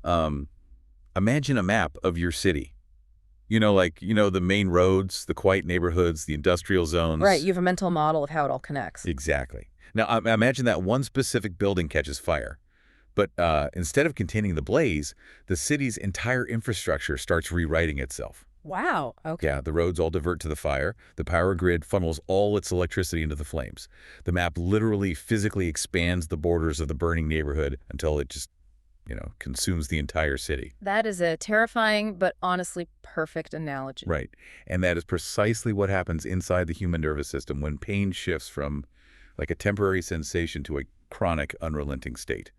Um, Imagine a map of your city. The main roads, the quiet neighborhoods, the industrial Right, zones. you have a mental model of how it all connects. Exactly. Now, imagine that one specific building catches fire. But instead of containing the blaze, the city's entire infrastructure starts rewriting itself. Wow, okay. Yeah, the roads all divert to the fire. The power grid funnels all its electricity into the flames. The map literally physically expands the borders of the burning neighborhood until it just, consumes the entire city. That is a terrifying but honestly perfect analogy. Right. And that is precisely what happens inside the human nervous system when pain shifts from like a temporary sensation to a chronic, unrelenting state.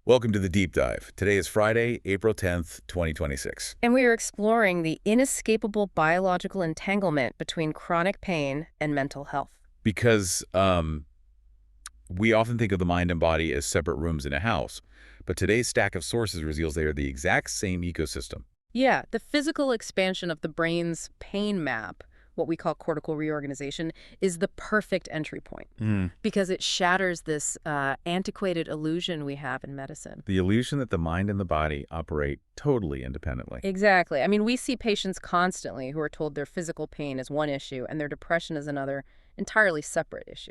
Welcome to the Deep Dive. Today is Friday, April 10th, 2026. And we are exploring the inescapable biological entanglement between chronic pain and mental health. Because we often think of the mind and body as separate rooms in a house, but today's stack of sources reveals they are the exact same ecosystem. Yeah, the physical expansion of the brain's pain map, what we call cortical reorganization, is the perfect entry point because it shatters this antiquated illusion we have in medicine. The illusion that the mind and the body operate totally independently. Exactly. I mean, we see patients constantly who are told their physical pain is one issue and their depression is another entirely separate issue.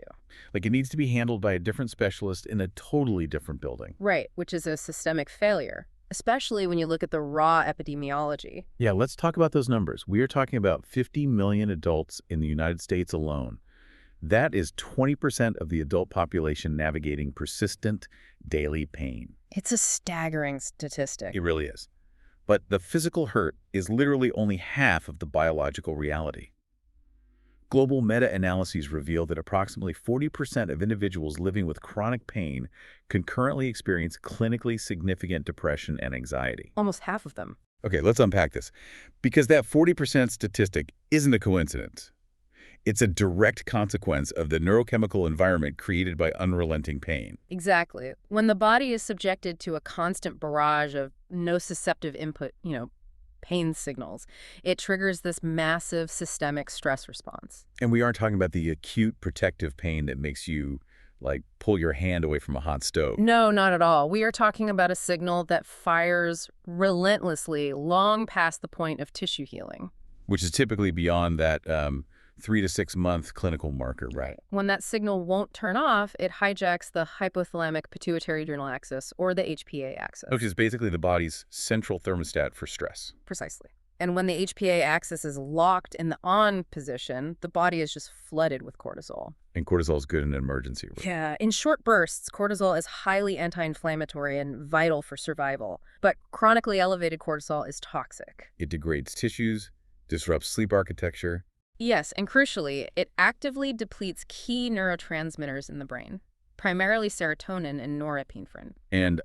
Like it needs to be handled by a different specialist in a totally different building. Right, which is a systemic failure, especially when you look at the raw epidemiology. Yeah, let's talk about those numbers. We are talking about 50 million adults in the United States alone. That is 20% of the adult population navigating persistent daily pain. It's a staggering statistic. It really is. But the physical hurt is literally only half of the biological reality. Global meta-analyses reveal that approximately 40% of individuals living with chronic pain concurrently experience clinically significant depression and anxiety. Almost half of them. Okay, let's unpack this. Because that 40% statistic isn't a coincidence. It's a direct consequence of the neurochemical environment created by unrelenting pain. Exactly. When the body is subjected to a constant barrage of nociceptive input, pain signals, it triggers this massive systemic stress response. And we aren't talking about the acute protective pain that makes you, like, pull your hand away from a hot stove. No, not at all. We are talking about a signal that fires relentlessly long past the point of tissue healing. Which is typically beyond that 3 to 6 month clinical marker, right? When that signal won't turn off, it hijacks the hypothalamic pituitary adrenal axis, or the HPA axis. Which is basically the body's central thermostat for stress. Precisely. And when the HPA axis is locked in the on position, the body is just flooded with cortisol. And cortisol is good in an emergency room. Yeah, in short bursts, cortisol is highly anti-inflammatory and vital for survival. But chronically elevated cortisol is toxic. It degrades tissues, disrupts sleep architecture. Yes, and crucially, it actively depletes key neurotransmitters in the brain, primarily serotonin and norepinephrine. And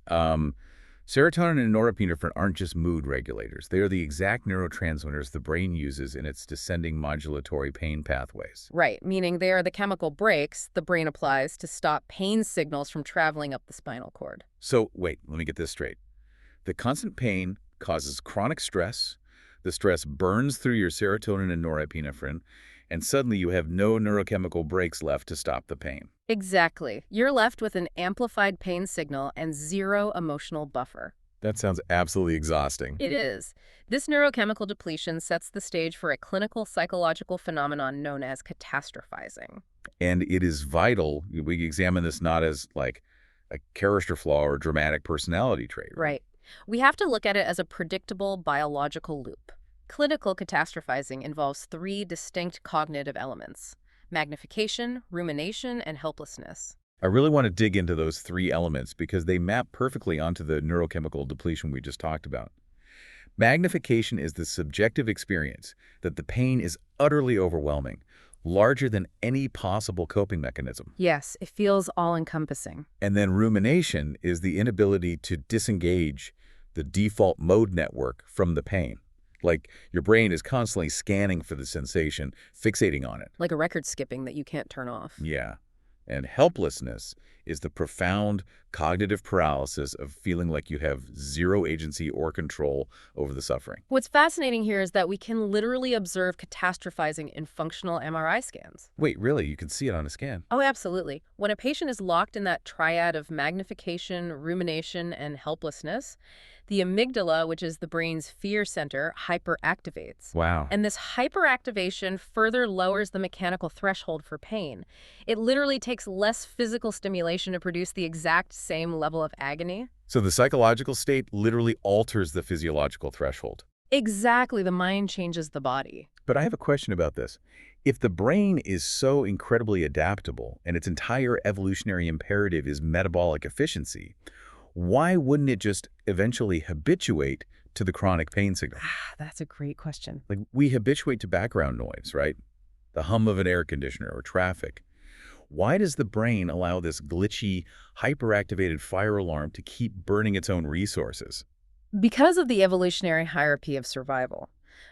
serotonin and norepinephrine aren't just mood regulators. They are the exact neurotransmitters the brain uses in its descending modulatory pain pathways. Right, meaning they are the chemical brakes the brain applies to stop pain signals from traveling up the spinal cord. So, wait, let me get this straight. The constant pain causes chronic stress. The stress burns through your serotonin and norepinephrine, and suddenly you have no neurochemical brakes left to stop the pain. Exactly. You're left with an amplified pain signal and zero emotional buffer. That sounds absolutely exhausting. It is. This neurochemical depletion sets the stage for a clinical psychological phenomenon known as catastrophizing. And it is vital. We examine this not as like a character flaw or dramatic personality trait. Right. We have to look at it as a predictable biological loop. Clinical catastrophizing involves three distinct cognitive elements: magnification, rumination, and helplessness. I really want to dig into those three elements because they map perfectly onto the neurochemical depletion we just talked about. Magnification is the subjective experience that the pain is utterly overwhelming, larger than any possible coping mechanism. Yes, it feels all-encompassing. And then rumination is the inability to disengage the default mode network from the pain. Like your brain is constantly scanning for the sensation, fixating on it. Like a record skipping that you can't turn off. Yeah. And helplessness is the profound cognitive paralysis of feeling like you have zero agency or control over the suffering. What's fascinating here is that we can literally observe catastrophizing in functional MRI scans. Wait, really? You can see it on a scan? Oh, absolutely. When a patient is locked in that triad of magnification, rumination, and helplessness, The amygdala, which is the brain's fear center, hyperactivates. Wow. And this hyperactivation further lowers the mechanical threshold for pain. It literally takes less physical stimulation to produce the exact same level of agony. So the psychological state literally alters the physiological threshold. Exactly, the mind changes the body. But I have a question about this. If the brain is so incredibly adaptable and its entire evolutionary imperative is metabolic efficiency, why wouldn't it just eventually habituate to the chronic pain signal? That's a great question. Like, we habituate to background noise, right? The hum of an air conditioner or traffic. Why does the brain allow this glitchy, hyperactivated fire alarm to keep burning its own resources? Because of the evolutionary hierarchy of survival,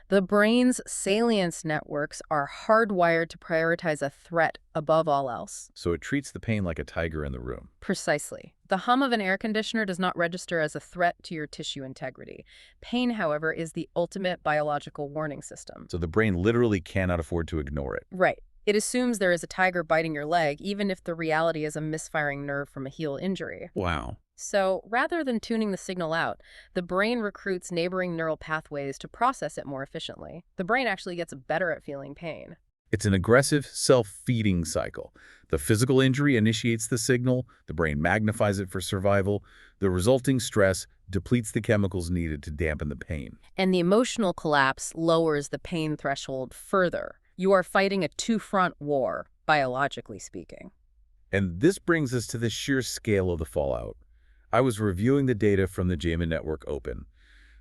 the brain's salience networks are hardwired to prioritize a threat above all else. So it treats the pain like a tiger in the room. Precisely. The hum of an air conditioner does not register as a threat to your tissue integrity. Pain, however, is the ultimate biological warning system. So the brain literally cannot afford to ignore it. Right. It assumes there is a tiger biting your leg, even if the reality is a misfiring nerve from a heel injury. Wow. So, rather than tuning the signal out, the brain recruits neighboring neural pathways to process it more efficiently. The brain actually gets better at feeling pain. It's an aggressive, self-feeding cycle. The physical injury initiates the signal, the brain magnifies it for survival, the resulting stress depletes the chemicals needed to dampen the pain. And the emotional collapse lowers the pain threshold further. You are fighting a two-front war, biologically speaking. And this brings us to the sheer scale of the fallout. I was reviewing the data from the JAMA Network Open,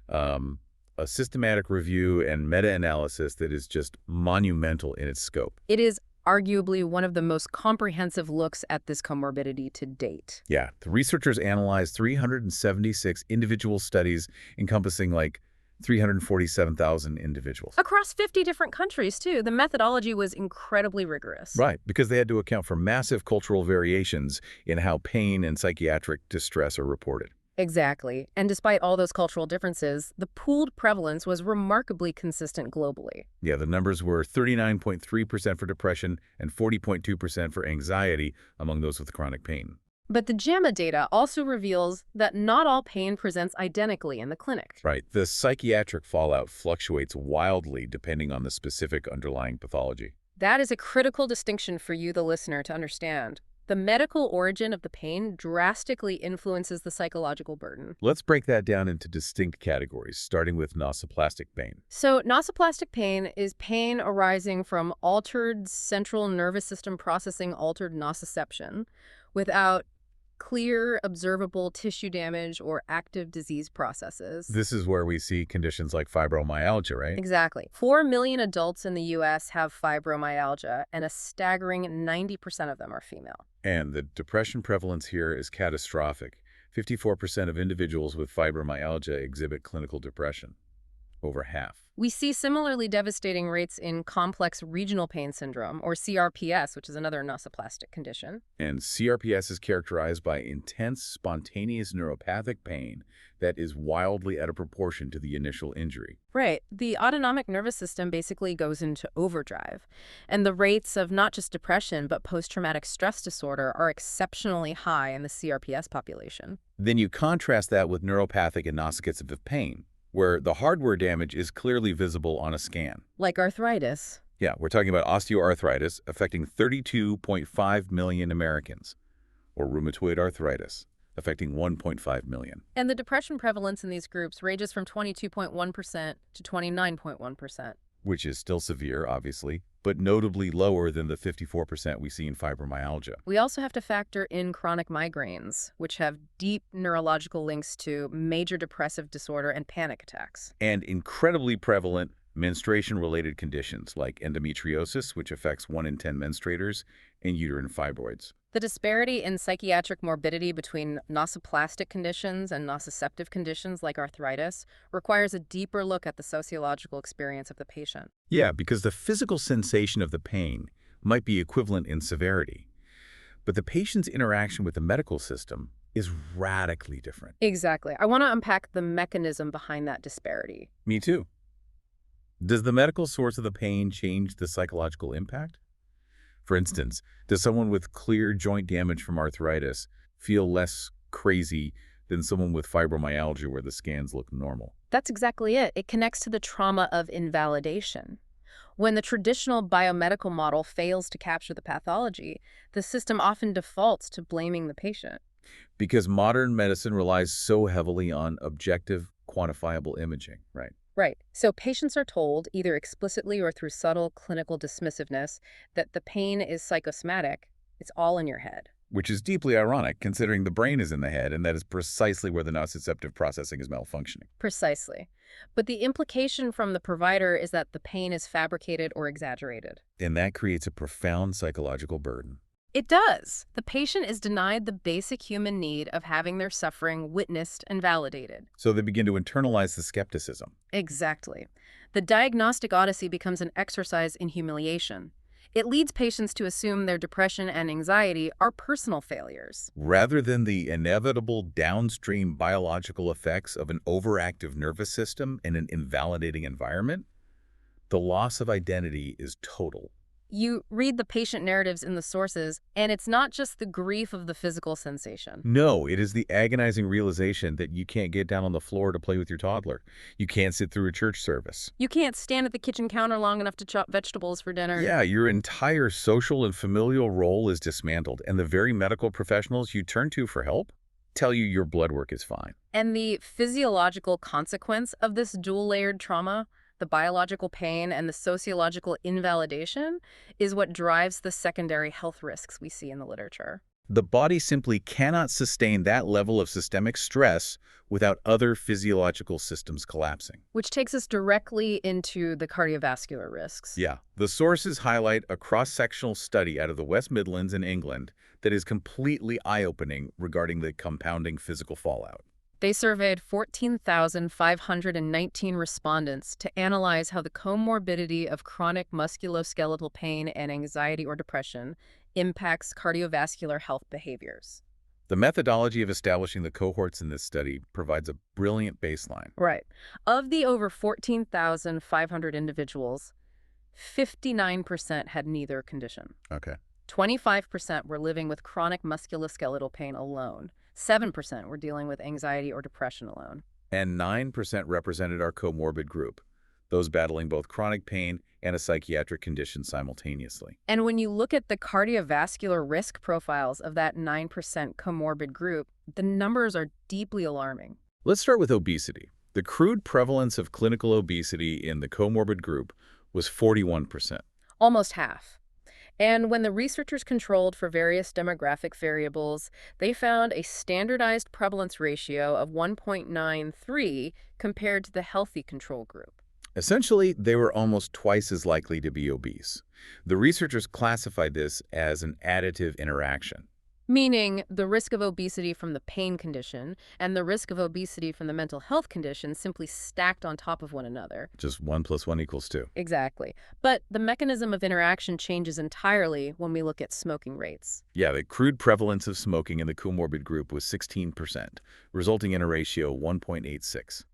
a systematic review and meta-analysis that is just monumental in its scope. It is arguably one of the most comprehensive looks at this comorbidity to date. Yeah, the researchers analyzed 376 individual studies encompassing like 347,000 individuals. Across 50 different countries, too. The methodology was incredibly rigorous. Right, because they had to account for massive cultural variations in how pain and psychiatric distress are reported. Exactly. And despite all those cultural differences, the pooled prevalence was remarkably consistent globally. Yeah, the numbers were 39.3% for depression and 40.2% for anxiety among those with chronic pain. But the JAMA data also reveals that not all pain presents identically in the clinic. Right. The psychiatric fallout fluctuates wildly depending on the specific underlying pathology. That is a critical distinction for you, the listener, to understand. The medical origin of the pain drastically influences the psychological burden. Let's break that down into distinct categories, starting with nociplastic pain. So, nociplastic pain is pain arising from altered central nervous system processing altered nociception without clear, observable tissue damage or active disease processes. This is where we see conditions like fibromyalgia, right? Exactly. 4 million adults in the U.S. have fibromyalgia, and a staggering 90% of them are female. And the depression prevalence here is catastrophic. 54% of individuals with fibromyalgia exhibit clinical depression. Over half. We see similarly devastating rates in complex regional pain syndrome, or CRPS, which is another nociplastic condition. And CRPS is characterized by intense, spontaneous neuropathic pain that is wildly out of proportion to the initial injury. Right. The autonomic nervous system basically goes into overdrive. And the rates of not just depression, but post-traumatic stress disorder are exceptionally high in the CRPS population. Then you contrast that with neuropathic and nociceptive pain, where the hardware damage is clearly visible on a scan. Like arthritis. Yeah, we're talking about osteoarthritis affecting 32.5 million Americans, or rheumatoid arthritis affecting 1.5 million. And the depression prevalence in these groups ranges from 22.1% to 29.1%. Which is still severe, obviously, but notably lower than the 54% we see in fibromyalgia. We also have to factor in chronic migraines, which have deep neurological links to major depressive disorder and panic attacks. And incredibly prevalent menstruation-related conditions like endometriosis, which affects 1 in 10 menstruators, and uterine fibroids. The disparity in psychiatric morbidity between nociplastic conditions and nociceptive conditions like arthritis requires a deeper look at the sociological experience of the patient. Yeah, because the physical sensation of the pain might be equivalent in severity, but the patient's interaction with the medical system is radically different. Exactly. I want to unpack the mechanism behind that disparity. Me too. Does the medical source of the pain change the psychological impact? For instance, does someone with clear joint damage from arthritis feel less crazy than someone with fibromyalgia where the scans look normal. That's exactly it. It connects to the trauma of invalidation. When the traditional biomedical model fails to capture the pathology, the system often defaults to blaming the patient. Because modern medicine relies so heavily on objective, quantifiable imaging, right? Right. So patients are told, either explicitly or through subtle clinical dismissiveness, that the pain is psychosomatic. It's all in your head. Which is deeply ironic, considering the brain is in the head, and that is precisely where the nociceptive processing is malfunctioning. Precisely. But the implication from the provider is that the pain is fabricated or exaggerated. And that creates a profound psychological burden. It does. The patient is denied the basic human need of having their suffering witnessed and validated. So they begin to internalize the skepticism. Exactly. The diagnostic odyssey becomes an exercise in humiliation. It leads patients to assume their depression and anxiety are personal failures. Rather than the inevitable downstream biological effects of an overactive nervous system in an invalidating environment, the loss of identity is total. You read the patient narratives in the sources, and it's not just the grief of the physical sensation. No, it is the agonizing realization that you can't get down on the floor to play with your toddler. You can't sit through a church service. You can't stand at the kitchen counter long enough to chop vegetables for dinner. Yeah, your entire social and familial role is dismantled, and the very medical professionals you turn to for help tell you your blood work is fine. And the physiological consequence of this dual-layered trauma, the biological pain and the sociological invalidation, is what drives the secondary health risks we see in the literature. The body simply cannot sustain that level of systemic stress without other physiological systems collapsing. Which takes us directly into the cardiovascular risks. Yeah, the sources highlight a cross-sectional study out of the West Midlands in England that is completely eye-opening regarding the compounding physical fallout. They surveyed 14,519 respondents to analyze how the comorbidity of chronic musculoskeletal pain and anxiety or depression impacts cardiovascular health behaviors. The methodology of establishing the cohorts in this study provides a brilliant baseline. Right. Of the over 14,500 individuals, 59% had neither condition. Okay. 25% were living with chronic musculoskeletal pain alone. 7% were dealing with anxiety or depression alone. And 9% represented our comorbid group, those battling both chronic pain and a psychiatric condition simultaneously. And when you look at the cardiovascular risk profiles of that 9% comorbid group, the numbers are deeply alarming. Let's start with obesity. The crude prevalence of clinical obesity in the comorbid group was 41%. Almost half. And when the researchers controlled for various demographic variables, they found a standardized prevalence ratio of 1.93 compared to the healthy control group. Essentially, they were almost twice as likely to be obese. The researchers classified this as an additive interaction. Meaning the risk of obesity from the pain condition and the risk of obesity from the mental health condition simply stacked on top of one another. Just 1 + 1 = 2. Exactly. But the mechanism of interaction changes entirely when we look at smoking rates. Yeah, the crude prevalence of smoking in the comorbid group was 16%, resulting in a ratio 1.86.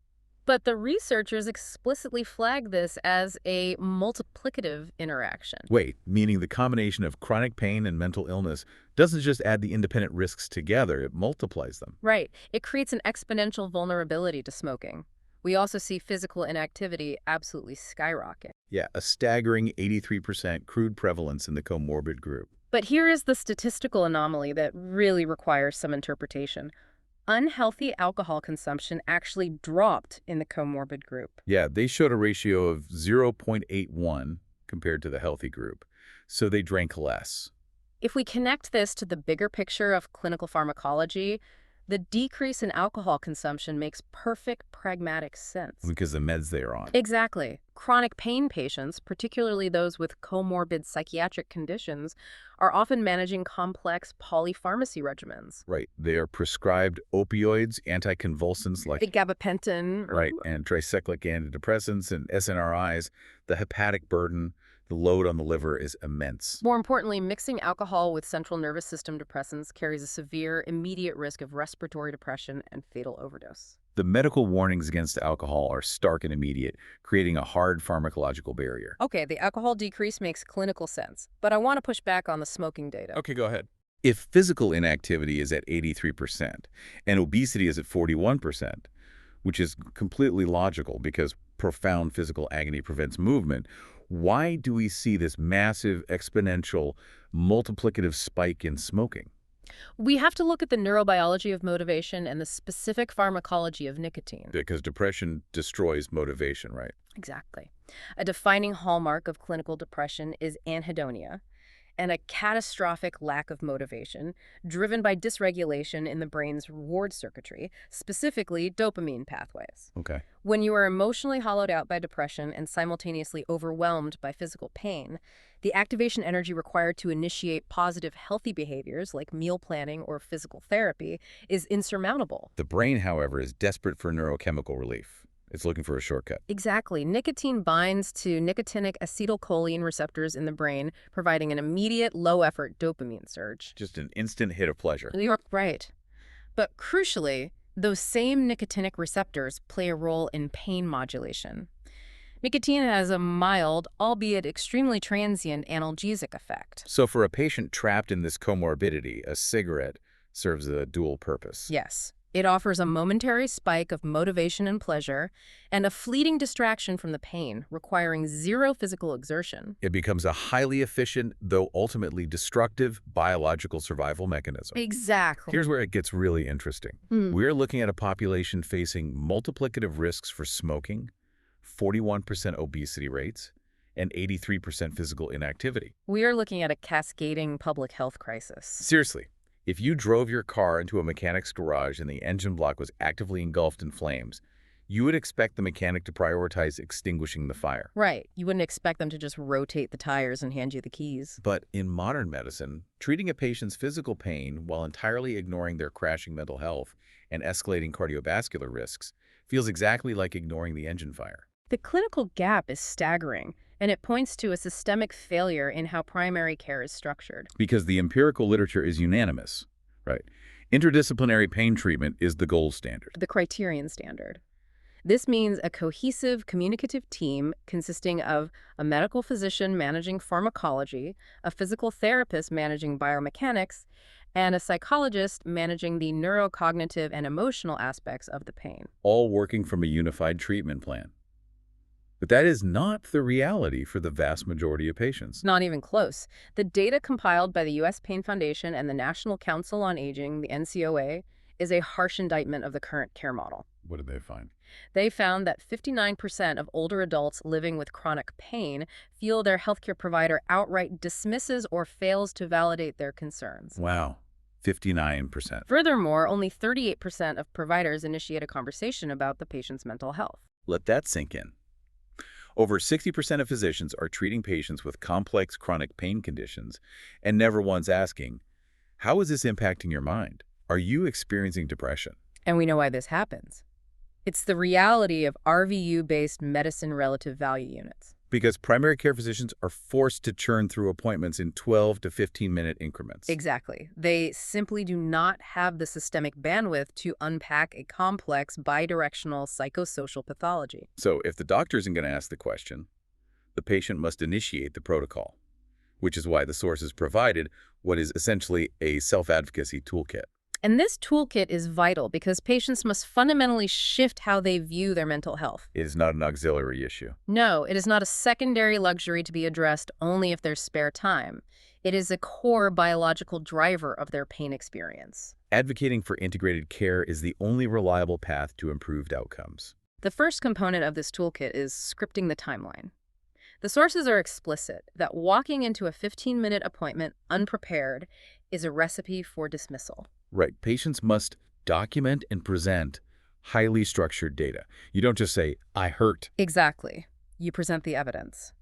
But the researchers explicitly flag this as a multiplicative interaction. Wait, meaning the combination of chronic pain and mental illness doesn't just add the independent risks together, it multiplies them. Right. It creates an exponential vulnerability to smoking. We also see physical inactivity absolutely skyrocket. Yeah, a staggering 83% crude prevalence in the comorbid group. But here is the statistical anomaly that really requires some interpretation. Unhealthy alcohol consumption actually dropped in the comorbid group. Yeah, they showed a ratio of 0.81 compared to the healthy group, so they drank less. If we connect this to the bigger picture of clinical pharmacology, the decrease in alcohol consumption makes perfect pragmatic sense. Because the meds they are on. Exactly. Chronic pain patients, particularly those with comorbid psychiatric conditions, are often managing complex polypharmacy regimens. Right. They are prescribed opioids, anticonvulsants like Gabapentin. right, and tricyclic antidepressants and SNRIs. The hepatic burden, the load on the liver is immense. More importantly, mixing alcohol with central nervous system depressants carries a severe, immediate risk of respiratory depression and fatal overdose. The medical warnings against alcohol are stark and immediate, creating a hard pharmacological barrier. Okay, the alcohol decrease makes clinical sense, but I want to push back on the smoking data. Okay, go ahead. If physical inactivity is at 83% and obesity is at 41%, which is completely logical because profound physical agony prevents movement, why do we see this massive exponential multiplicative spike in smoking? We have to look at the neurobiology of motivation and the specific pharmacology of nicotine. Because depression destroys motivation, right? Exactly. A defining hallmark of clinical depression is anhedonia, and a catastrophic lack of motivation driven by dysregulation in the brain's reward circuitry, specifically dopamine pathways. Okay. When you are emotionally hollowed out by depression and simultaneously overwhelmed by physical pain, the activation energy required to initiate positive, healthy behaviors like meal planning or physical therapy is insurmountable. The brain, however, is desperate for neurochemical relief. It's looking for a shortcut. Exactly. Nicotine binds to nicotinic acetylcholine receptors in the brain, providing an immediate, low-effort dopamine surge. Just an instant hit of pleasure. You're right. But crucially, those same nicotinic receptors play a role in pain modulation. Nicotine has a mild, albeit extremely transient, analgesic effect. So for a patient trapped in this comorbidity, a cigarette serves a dual purpose. Yes. It offers a momentary spike of motivation and pleasure, and a fleeting distraction from the pain, requiring zero physical exertion. It becomes a highly efficient, though ultimately destructive, biological survival mechanism. Exactly. Here's where it gets really interesting. We're looking at a population facing multiplicative risks for smoking, 41% obesity rates, and 83% physical inactivity. We are looking at a cascading public health crisis. Seriously, if you drove your car into a mechanic's garage and the engine block was actively engulfed in flames, you would expect the mechanic to prioritize extinguishing the fire. Right. You wouldn't expect them to just rotate the tires and hand you the keys. But in modern medicine, treating a patient's physical pain while entirely ignoring their crashing mental health and escalating cardiovascular risks feels exactly like ignoring the engine fire. The clinical gap is staggering, and it points to a systemic failure in how primary care is structured. Because the empirical literature is unanimous, right? Interdisciplinary pain treatment is the gold standard. The criterion standard. This means a cohesive, communicative team consisting of a medical physician managing pharmacology, a physical therapist managing biomechanics, and a psychologist managing the neurocognitive and emotional aspects of the pain. All working from a unified treatment plan. But that is not the reality for the vast majority of patients. Not even close. The data compiled by the U.S. Pain Foundation and the National Council on Aging, the NCOA, is a harsh indictment of the current care model. What did they find? They found that 59% of older adults living with chronic pain feel their healthcare provider outright dismisses or fails to validate their concerns. Wow, 59%. Furthermore, only 38% of providers initiate a conversation about the patient's mental health. Let that sink in. Over 60% of physicians are treating patients with complex chronic pain conditions and never once asking, how is this impacting your mind? Are you experiencing depression? And we know why this happens. It's the reality of RVU-based medicine relative value units. Because primary care physicians are forced to churn through appointments in 12 to 15-minute increments. Exactly. They simply do not have the systemic bandwidth to unpack a complex bidirectional psychosocial pathology. So if the doctor isn't going to ask the question, the patient must initiate the protocol, which is why the source has provided what is essentially a self-advocacy toolkit. And this toolkit is vital because patients must fundamentally shift how they view their mental health. It is not an auxiliary issue. No, it is not a secondary luxury to be addressed only if there's spare time. It is a core biological driver of their pain experience. Advocating for integrated care is the only reliable path to improved outcomes. The first component of this toolkit is scripting the timeline. The sources are explicit that walking into a 15-minute appointment unprepared is a recipe for dismissal. Right. Patients must document and present highly structured data. You don't just say, I hurt. Exactly. You present the evidence.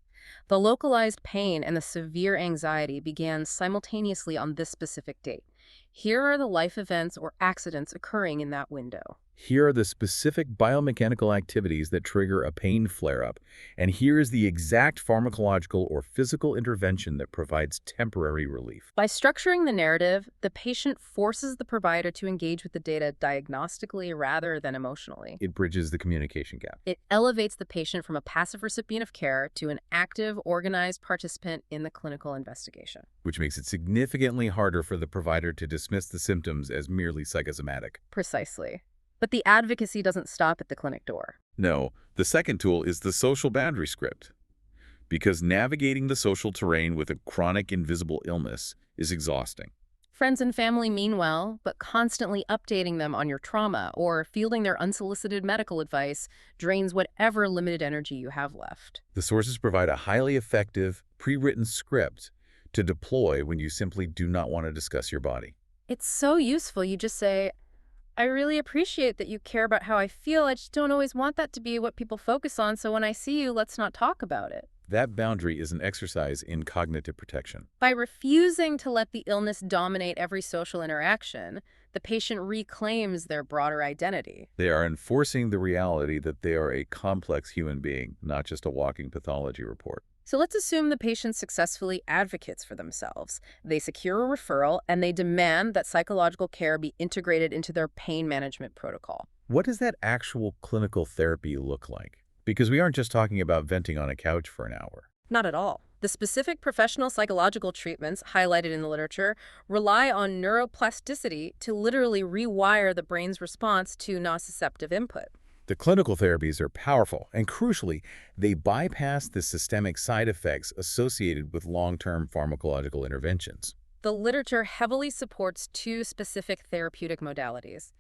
The localized pain and the severe anxiety began simultaneously on this specific date. Here are the life events or accidents occurring in that window. Here are the specific biomechanical activities that trigger a pain flare-up, and here is the exact pharmacological or physical intervention that provides temporary relief. By structuring the narrative, the patient forces the provider to engage with the data diagnostically rather than emotionally. It bridges the communication gap. It elevates the patient from a passive recipient of care to an active, organized participant in the clinical investigation. Which makes it significantly harder for the provider to dismiss the symptoms as merely psychosomatic. Precisely. But the advocacy doesn't stop at the clinic door. No, the second tool is the social boundary script. Because navigating the social terrain with a chronic invisible illness is exhausting. Friends and family mean well, but constantly updating them on your trauma or fielding their unsolicited medical advice drains whatever limited energy you have left. The sources provide a highly effective, pre-written script to deploy when you simply do not want to discuss your body. It's so useful. You just say, I really appreciate that you care about how I feel. I just don't always want that to be what people focus on, so when I see you, let's not talk about it. That boundary is an exercise in cognitive protection. By refusing to let the illness dominate every social interaction, the patient reclaims their broader identity. They are enforcing the reality that they are a complex human being, not just a walking pathology report. So let's assume the patient successfully advocates for themselves. They secure a referral, and they demand that psychological care be integrated into their pain management protocol. What does that actual clinical therapy look like? Because we aren't just talking about venting on a couch for an hour. Not at all. The specific professional psychological treatments highlighted in the literature rely on neuroplasticity to literally rewire the brain's response to nociceptive input. The clinical therapies are powerful, and crucially, they bypass the systemic side effects associated with long-term pharmacological interventions. The literature heavily supports two specific therapeutic modalities: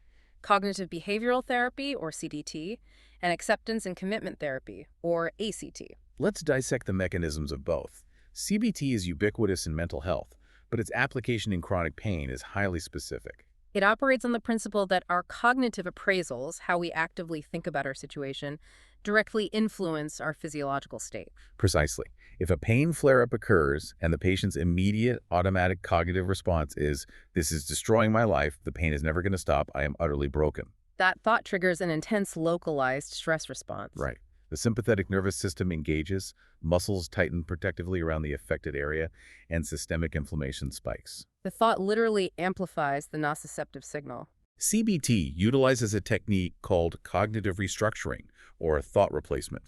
cognitive behavioral therapy, or CBT, and acceptance and commitment therapy, or ACT. Let's dissect the mechanisms of both. CBT is ubiquitous in mental health, but its application in chronic pain is highly specific. It operates on the principle that our cognitive appraisals, how we actively think about our situation, directly influence our physiological state. Precisely. If a pain flare-up occurs and the patient's immediate automatic cognitive response is, "This is destroying my life, the pain is never going to stop, I am utterly broken." That thought triggers an intense localized stress response. Right. The sympathetic nervous system engages, muscles tighten protectively around the affected area, and systemic inflammation spikes. The thought literally amplifies the nociceptive signal. CBT utilizes a technique called cognitive restructuring, or thought replacement.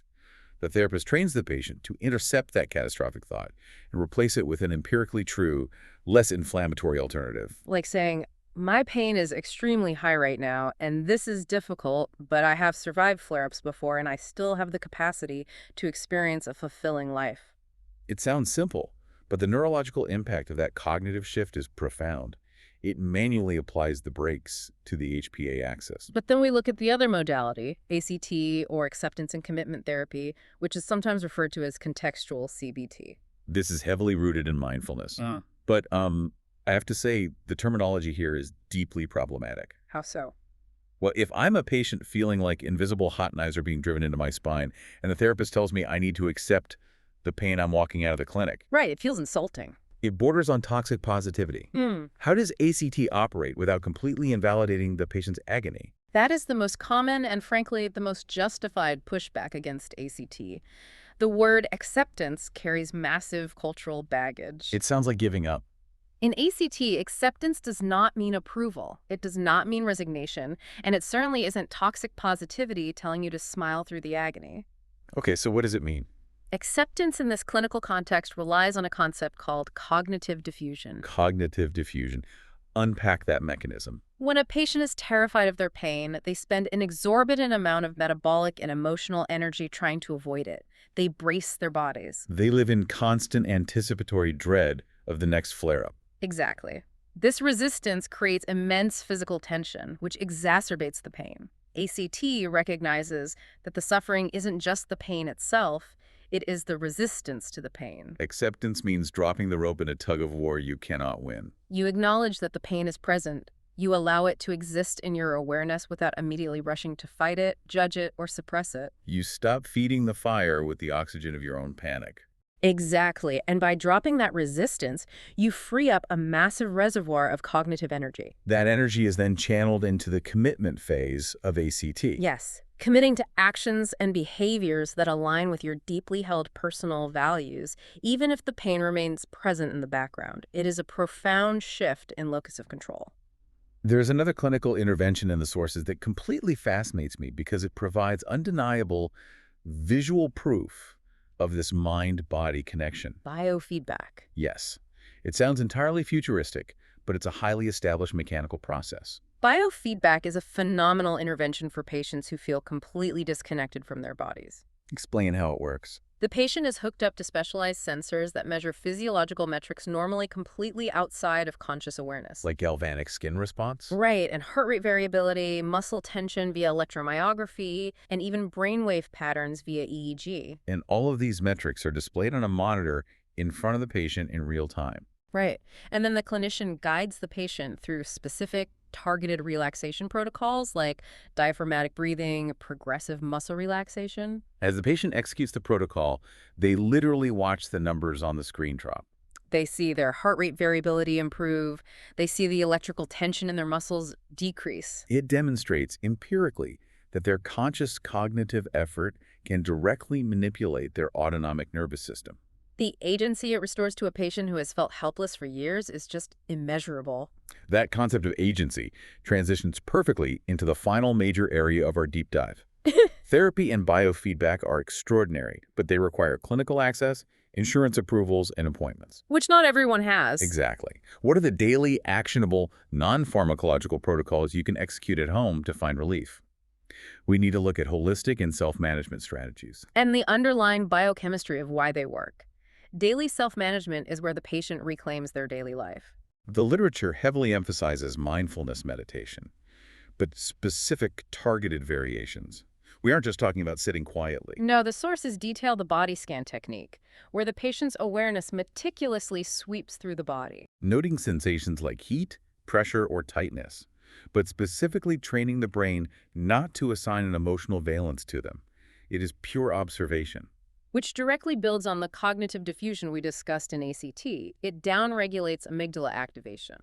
The therapist trains the patient to intercept that catastrophic thought and replace it with an empirically true, less inflammatory alternative. Like saying, my pain is extremely high right now, and this is difficult, but I have survived flare-ups before, and I still have the capacity to experience a fulfilling life. It sounds simple, but the neurological impact of that cognitive shift is profound. It manually applies the brakes to the HPA axis. But then we look at the other modality, ACT, or acceptance and commitment therapy, which is sometimes referred to as contextual CBT. This is heavily rooted in mindfulness. But I have to say, the terminology here is deeply problematic. How so? Well, if I'm a patient feeling like invisible hot knives are being driven into my spine, and the therapist tells me I need to accept the pain I'm walking out of the clinic, Right, it feels insulting. it borders on toxic positivity. How does ACT operate without completely invalidating the patient's agony? That is the most common and, frankly, the most justified pushback against ACT. The word acceptance carries massive cultural baggage. It sounds like giving up. In ACT, acceptance does not mean approval. It does not mean resignation, and it certainly isn't toxic positivity telling you to smile through the agony. Okay, so what does it mean? Acceptance in this clinical context relies on a concept called cognitive diffusion. Cognitive diffusion. Unpack that mechanism. When a patient is terrified of their pain, they spend an exorbitant amount of metabolic and emotional energy trying to avoid it. They brace their bodies. They live in constant anticipatory dread of the next flare-up. Exactly. This resistance creates immense physical tension, which exacerbates the pain. ACT recognizes that the suffering isn't just the pain itself, it is the resistance to the pain. Acceptance means dropping the rope in a tug-of-war you cannot win. You acknowledge that the pain is present. You allow it to exist in your awareness without immediately rushing to fight it, judge it, or suppress it. You stop feeding the fire with the oxygen of your own panic. Exactly. And by dropping that resistance, you free up a massive reservoir of cognitive energy. That energy is then channeled into the commitment phase of ACT. Yes. Committing to actions and behaviors that align with your deeply held personal values, even if the pain remains present in the background. It is a profound shift in locus of control. There's another clinical intervention in the sources that completely fascinates me because it provides undeniable visual proof of this mind-body connection. Biofeedback. Yes, it sounds entirely futuristic, but it's a highly established mechanical process. Biofeedback is a phenomenal intervention for patients who feel completely disconnected from their bodies. Explain how it works. The patient is hooked up to specialized sensors that measure physiological metrics normally completely outside of conscious awareness. Like galvanic skin response? Right, and heart rate variability, muscle tension via electromyography, and even brainwave patterns via EEG. And all of these metrics are displayed on a monitor in front of the patient in real time. Right, and then the clinician guides the patient through specific targeted relaxation protocols like diaphragmatic breathing, progressive muscle relaxation. As the patient executes the protocol, they literally watch the numbers on the screen drop. They see their heart rate variability improve. They see the electrical tension in their muscles decrease. It demonstrates empirically that their conscious cognitive effort can directly manipulate their autonomic nervous system. The agency it restores to a patient who has felt helpless for years is just immeasurable. That concept of agency transitions perfectly into the final major area of our deep dive. Therapy and biofeedback are extraordinary, but they require clinical access, insurance approvals, and appointments. Which not everyone has. Exactly. What are the daily, actionable, non-pharmacological protocols you can execute at home to find relief? We need to look at holistic and self-management strategies. And the underlying biochemistry of why they work. Daily self-management is where the patient reclaims their daily life. The literature heavily emphasizes mindfulness meditation, but specific targeted variations. We aren't just talking about sitting quietly. No, the sources detail the body scan technique, where the patient's awareness meticulously sweeps through the body. Noting sensations like heat, pressure, or tightness, but specifically training the brain not to assign an emotional valence to them. It is pure observation. Which directly builds on the cognitive diffusion we discussed in ACT. It downregulates amygdala activation.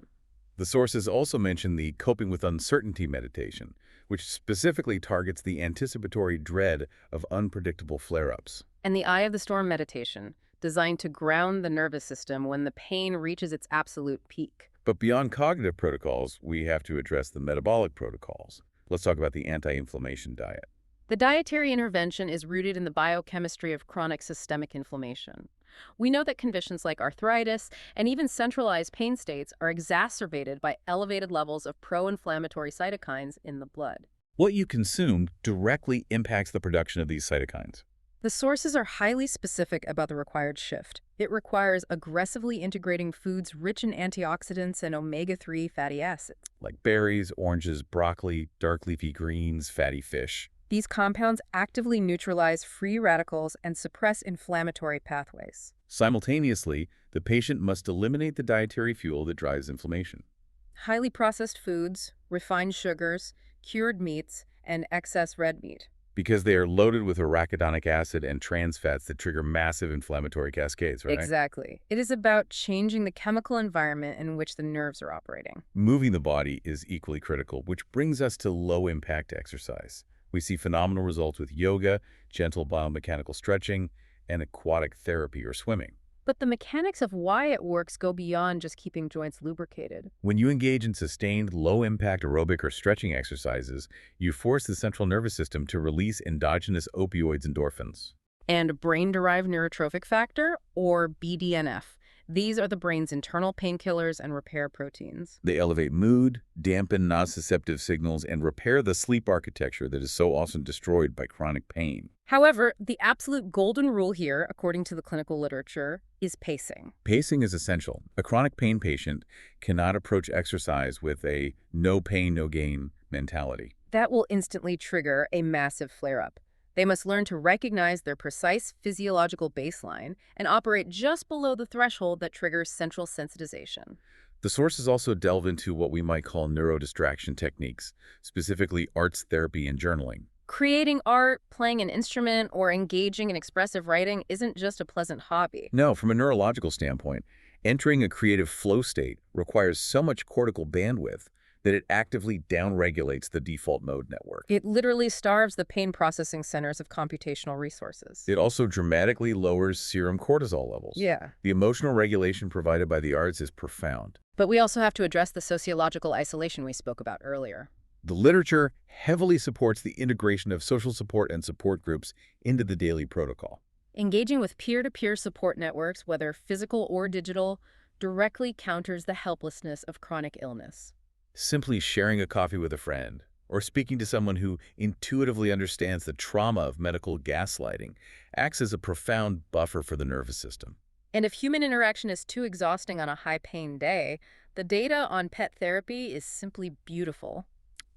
The sources also mention the coping with uncertainty meditation, which specifically targets the anticipatory dread of unpredictable flare-ups. And the eye of the storm meditation, designed to ground the nervous system when the pain reaches its absolute peak. But beyond cognitive protocols, we have to address the metabolic protocols. Let's talk about the anti-inflammation diet. The dietary intervention is rooted in the biochemistry of chronic systemic inflammation. We know that conditions like arthritis and even centralized pain states are exacerbated by elevated levels of pro-inflammatory cytokines in the blood. What you consume directly impacts the production of these cytokines. The sources are highly specific about the required shift. It requires aggressively integrating foods rich in antioxidants and omega-3 fatty acids. Like berries, oranges, broccoli, dark leafy greens, fatty fish. These compounds actively neutralize free radicals and suppress inflammatory pathways. Simultaneously, the patient must eliminate the dietary fuel that drives inflammation. Highly processed foods, refined sugars, cured meats, and excess red meat. Because they are loaded with arachidonic acid and trans fats that trigger massive inflammatory cascades, right? Exactly. It is about changing the chemical environment in which the nerves are operating. Moving the body is equally critical, which brings us to low-impact exercise. We see phenomenal results with yoga, gentle biomechanical stretching, and aquatic therapy or swimming. But the mechanics of why it works go beyond just keeping joints lubricated. When you engage in sustained, low-impact aerobic or stretching exercises, you force the central nervous system to release endogenous opioids endorphins. And brain-derived neurotrophic factor, or BDNF. These are the brain's internal painkillers and repair proteins. They elevate mood, dampen nociceptive signals, and repair the sleep architecture that is so often destroyed by chronic pain. However, the absolute golden rule here, according to the clinical literature, is pacing. Pacing is essential. A chronic pain patient cannot approach exercise with a no pain, no gain mentality. That will instantly trigger a massive flare-up. They must learn to recognize their precise physiological baseline and operate just below the threshold that triggers central sensitization. The sources also delve into what we might call neurodistraction techniques, specifically arts therapy and journaling. Creating art, playing an instrument, or engaging in expressive writing isn't just a pleasant hobby. No, from a neurological standpoint, entering a creative flow state requires so much cortical bandwidth that it actively downregulates the default mode network. It literally starves the pain processing centers of computational resources. It also dramatically lowers serum cortisol levels. Yeah. The emotional regulation provided by the arts is profound. But we also have to address the sociological isolation we spoke about earlier. The literature heavily supports the integration of social support and support groups into the daily protocol. Engaging with peer-to-peer support networks, whether physical or digital, directly counters the helplessness of chronic illness. Simply sharing a coffee with a friend or speaking to someone who intuitively understands the trauma of medical gaslighting acts as a profound buffer for the nervous system. And if human interaction is too exhausting on a high-pain day, the data on pet therapy is simply beautiful.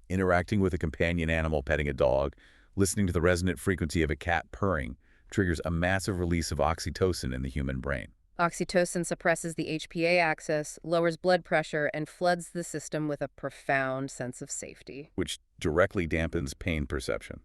Interacting with a companion animal, petting a dog, listening to the resonant frequency of a cat purring triggers a massive release of oxytocin in the human brain, Oxytocin suppresses the HPA axis, lowers blood pressure, and floods the system with a profound sense of safety. which directly dampens pain perception.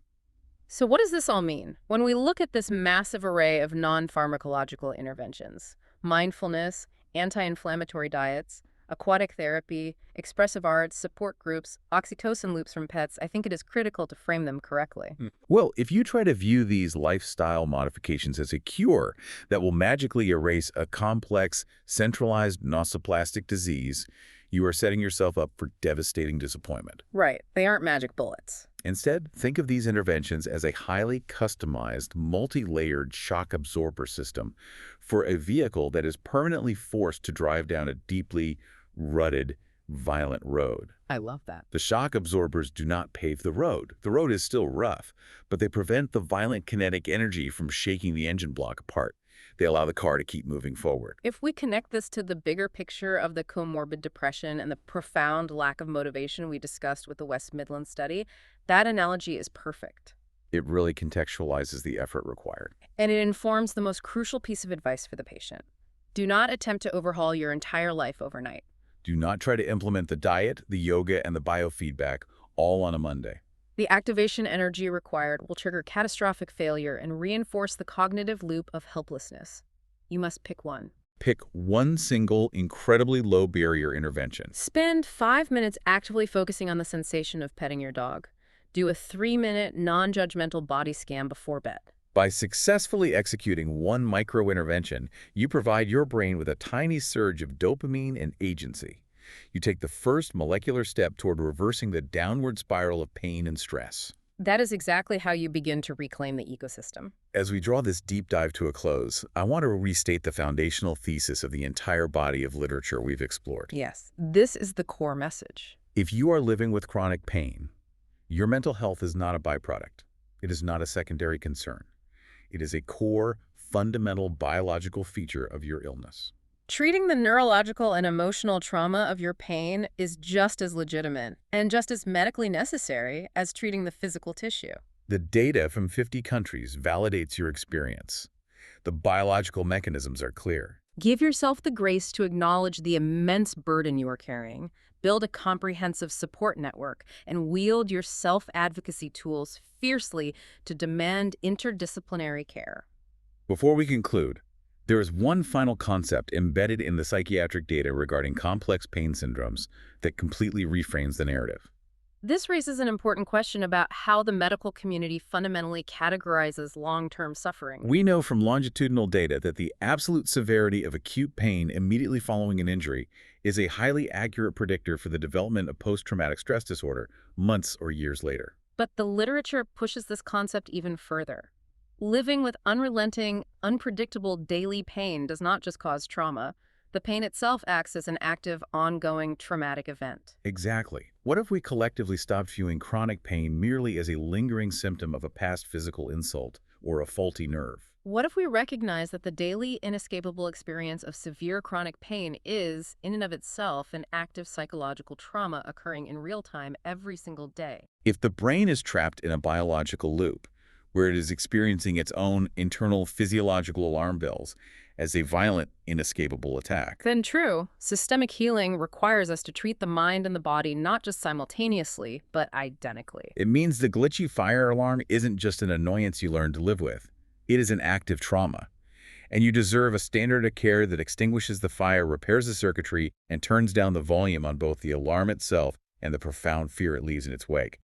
So what does this all mean? When we look at this massive array of non-pharmacological interventions, mindfulness, anti-inflammatory diets, aquatic therapy, expressive arts, support groups, oxytocin loops from pets, I think it is critical to frame them correctly. Well, if you try to view these lifestyle modifications as a cure that will magically erase a complex, centralized nosoplastic disease, you are setting yourself up for devastating disappointment. Right, they aren't magic bullets. Instead, think of these interventions as a highly customized, multi-layered shock absorber system for a vehicle that is permanently forced to drive down a deeply rutted, violent road. I love that. The shock absorbers do not pave the road. The road is still rough, but they prevent the violent kinetic energy from shaking the engine block apart. They allow the car to keep moving forward. If we connect this to the bigger picture of the comorbid depression and the profound lack of motivation we discussed with the West Midlands study, that analogy is perfect. It really contextualizes the effort required. And it informs the most crucial piece of advice for the patient. Do not attempt to overhaul your entire life overnight. Do not try to implement the diet, the yoga, and the biofeedback all on a Monday. The activation energy required will trigger catastrophic failure and reinforce the cognitive loop of helplessness. You must pick one. Pick one single, incredibly low-barrier intervention. Spend 5 minutes actively focusing on the sensation of petting your dog. Do a 3-minute non-judgmental body scan before bed. By successfully executing one micro-intervention, you provide your brain with a tiny surge of dopamine and agency. You take the first molecular step toward reversing the downward spiral of pain and stress. That is exactly how you begin to reclaim the ecosystem. As we draw this deep dive to a close, I want to restate the foundational thesis of the entire body of literature we've explored. Yes, this is the core message. If you are living with chronic pain, your mental health is not a byproduct. It is not a secondary concern. It is a core, fundamental biological feature of your illness. Treating the neurological and emotional trauma of your pain is just as legitimate and just as medically necessary as treating the physical tissue. The data from 50 countries validates your experience. The biological mechanisms are clear. Give yourself the grace to acknowledge the immense burden you are carrying, build a comprehensive support network, and wield your self-advocacy tools fiercely to demand interdisciplinary care. Before we conclude, there is one final concept embedded in the psychiatric data regarding complex pain syndromes that completely reframes the narrative. This raises an important question about how the medical community fundamentally categorizes long-term suffering. We know from longitudinal data that the absolute severity of acute pain immediately following an injury is a highly accurate predictor for the development of post-traumatic stress disorder months or years later. But the literature pushes this concept even further. Living with unrelenting, unpredictable daily pain does not just cause trauma. The pain itself acts as an active, ongoing traumatic event. Exactly. What if we collectively stopped viewing chronic pain merely as a lingering symptom of a past physical insult or a faulty nerve? What if we recognize that the daily, inescapable experience of severe chronic pain is, in and of itself, an active psychological trauma occurring in real time every single day? If the brain is trapped in a biological loop, where it is experiencing its own internal physiological alarm bells as a violent, inescapable attack. Then true, systemic healing requires us to treat the mind and the body not just simultaneously, but identically. It means the glitchy fire alarm isn't just an annoyance you learn to live with. It is an active trauma. And you deserve a standard of care that extinguishes the fire, repairs the circuitry, and turns down the volume on both the alarm itself and the profound fear it leaves in its wake.